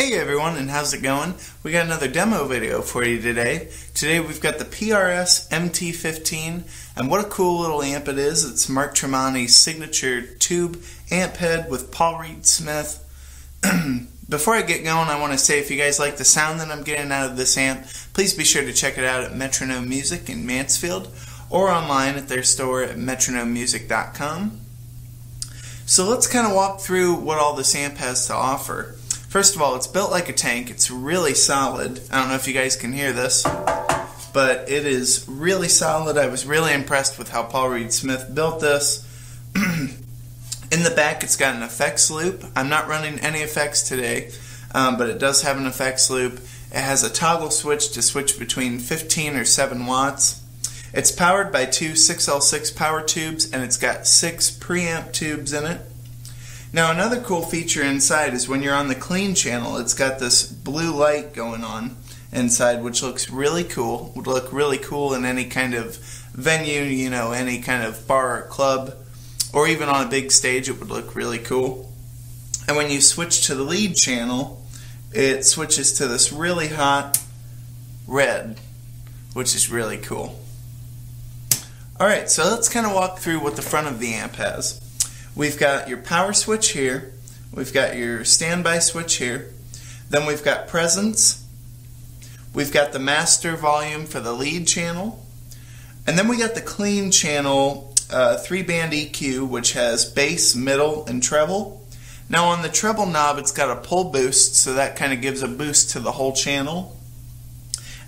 Hey everyone, and how's it going? We got another demo video for you today. Today we've got the PRS MT 15, and what a cool little amp it is. It's Mark Tremonti's signature tube amp head with Paul Reed Smith. Before I get going, I want to say if you guys like the sound that I'm getting out of this amp, please be sure to check it out at Metronome Music in Mansfield or online at their store at metronomemusic.com. So let's kind of walk through what all this amp has to offer. First of all, it's built like a tank. It's really solid. I don't know if you guys can hear this, but it is really solid. I was really impressed with how Paul Reed Smith built this. In the back, it's got an effects loop. I'm not running any effects today, but it does have an effects loop. It has a toggle switch to switch between 15 or 7 watts. It's powered by two 6L6 power tubes, and it's got 6 preamp tubes in it. Now another cool feature inside is when you're on the clean channel, it's got this blue light going on inside, which looks really cool. Would look really cool in any kind of venue, you know, any kind of bar or club, or even on a big stage it would look really cool. And when you switch to the lead channel, it switches to this really hot red, which is really cool. Alright, so let's kind of walk through what the front of the amp has. We've got your power switch here, we've got your standby switch here, then we've got presence, we've got the master volume for the lead channel, and then we got the clean channel 3-band EQ, which has bass, middle, and treble. Now on the treble knob it's got a pull boost, so that kind of gives a boost to the whole channel.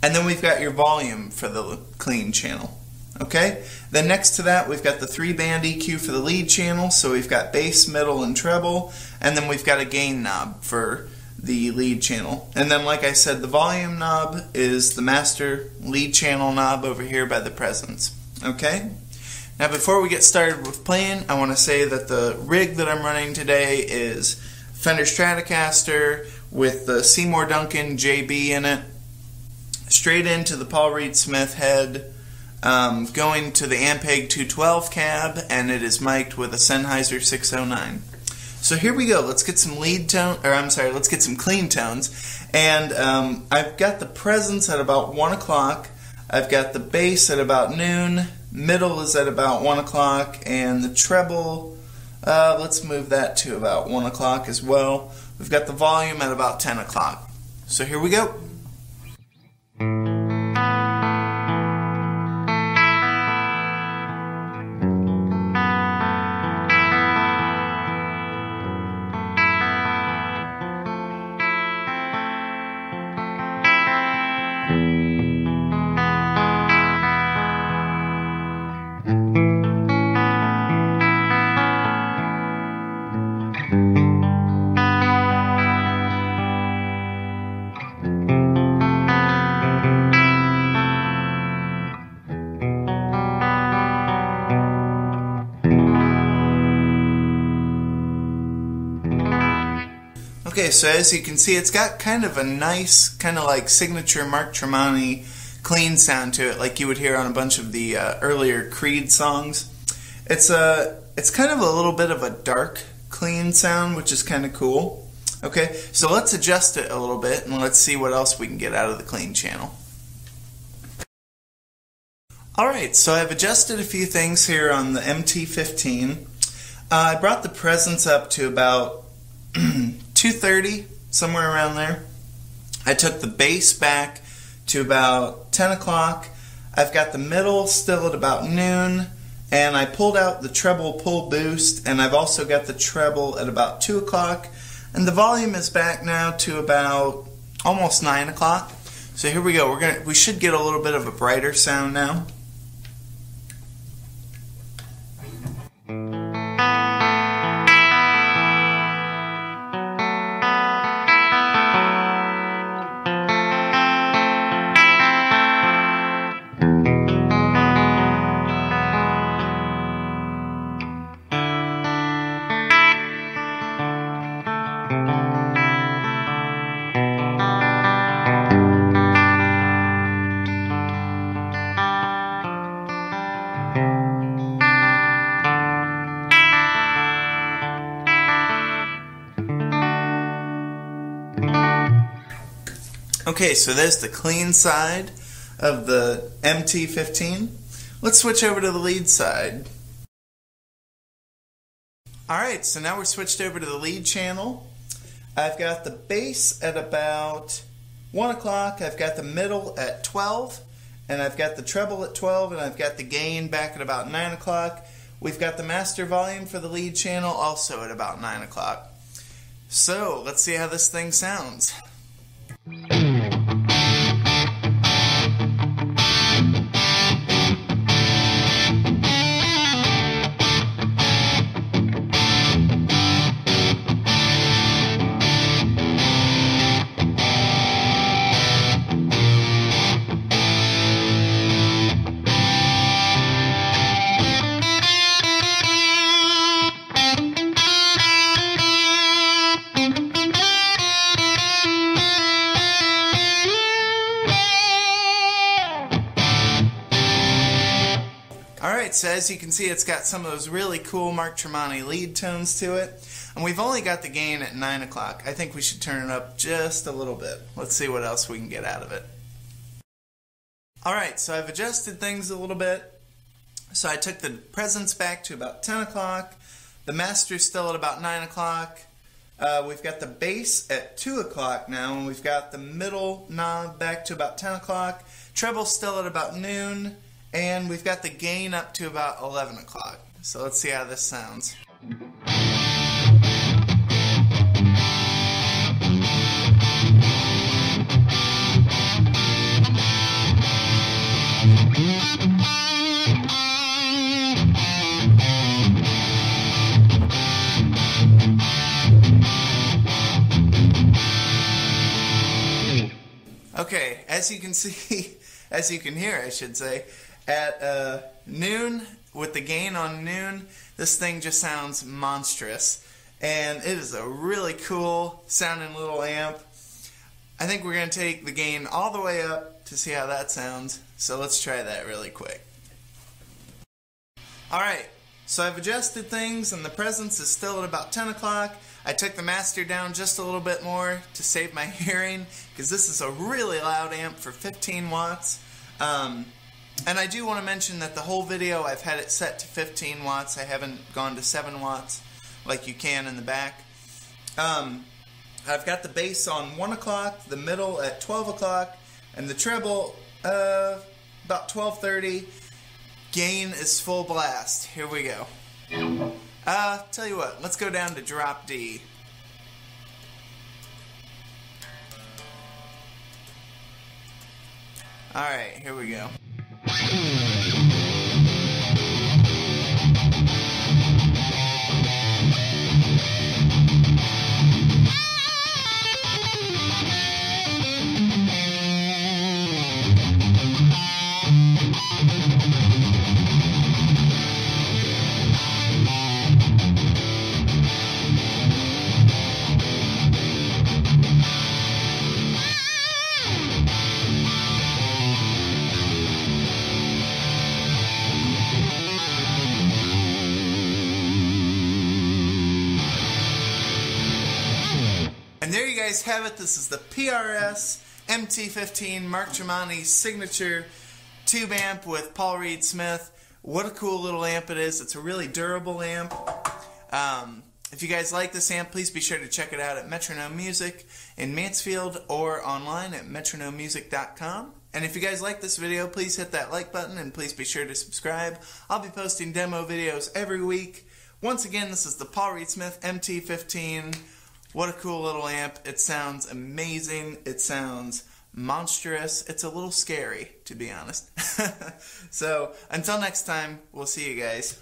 And then we've got your volume for the clean channel. Okay, then next to that we've got the 3-band EQ for the lead channel, so we've got bass, middle, and treble, and then we've got a gain knob for the lead channel. And then like I said, the volume knob is the master lead channel knob over here by the presence. Okay, now before we get started with playing, I want to say that the rig that I'm running today is Fender Stratocaster with the Seymour Duncan JB in it, straight into the Paul Reed Smith head, going to the Ampeg 212 cab, and it is mic'd with a Sennheiser 609. So here we go. Let's get some let's get some clean tones. And I've got the presence at about 1 o'clock. I've got the bass at about noon. Middle is at about 1 o'clock, and the treble, let's move that to about 1 o'clock as well. We've got the volume at about 10 o'clock. So here we go. Okay, so as you can see, it's got kind of a nice, kind of like signature Mark Tremonti clean sound to it, like you would hear on a bunch of the earlier Creed songs. It's kind of a little bit of a dark, clean sound, which is kind of cool. Okay, so let's adjust it a little bit, and let's see what else we can get out of the clean channel. Alright, so I've adjusted a few things here on the MT15. I brought the presence up to about 230, somewhere around there. I took the bass back to about 10 o'clock. I've got the middle still at about noon, and I pulled out the treble pull boost, and I've also got the treble at about 2 o'clock, and the volume is back now to about almost 9 o'clock. So here we go. We should get a little bit of a brighter sound now. Okay, so there's the clean side of the MT15. Let's switch over to the lead side. Alright, so now we're switched over to the lead channel. I've got the bass at about 1 o'clock, I've got the middle at 12, and I've got the treble at 12, and I've got the gain back at about 9 o'clock. We've got the master volume for the lead channel also at about 9 o'clock. So, let's see how this thing sounds. Alright, so as you can see, it's got some of those really cool Mark Tremonti lead tones to it. And we've only got the gain at 9 o'clock. I think we should turn it up just a little bit. Let's see what else we can get out of it. Alright, so I've adjusted things a little bit. So I took the presence back to about 10 o'clock. The master's still at about 9 o'clock. We've got the bass at 2 o'clock now, and we've got the middle knob back to about 10 o'clock. Treble still at about noon. And we've got the gain up to about 11 o'clock. So let's see how this sounds. Okay, as you can see, as you can hear, I should say, at noon, with the gain on noon, this thing just sounds monstrous. And it is a really cool sounding little amp. I think we're going to take the gain all the way up to see how that sounds. So let's try that really quick. Alright, so I've adjusted things and the presence is still at about 10 o'clock. I took the master down just a little bit more to save my hearing, because this is a really loud amp for 15 watts. And I do want to mention that the whole video I've had it set to 15 watts. I haven't gone to 7 watts like you can in the back. I've got the bass on 1 o'clock, the middle at 12 o'clock, and the treble about 12:30. Gain is full blast. Here we go. Tell you what, let's go down to drop D. Alright, here we go. And there you guys have it. This is the PRS MT15 Mark Tremonti signature tube amp with Paul Reed Smith. What a cool little amp it is. It's a really durable amp. If you guys like this amp, please be sure to check it out at Metronome Music in Mansfield or online at metronomemusic.com. And if you guys like this video, please hit that like button and please be sure to subscribe. I'll be posting demo videos every week. Once again, this is the Paul Reed Smith MT15. What a cool little amp. It sounds amazing. It sounds monstrous. It's a little scary, to be honest. So, until next time, we'll see you guys.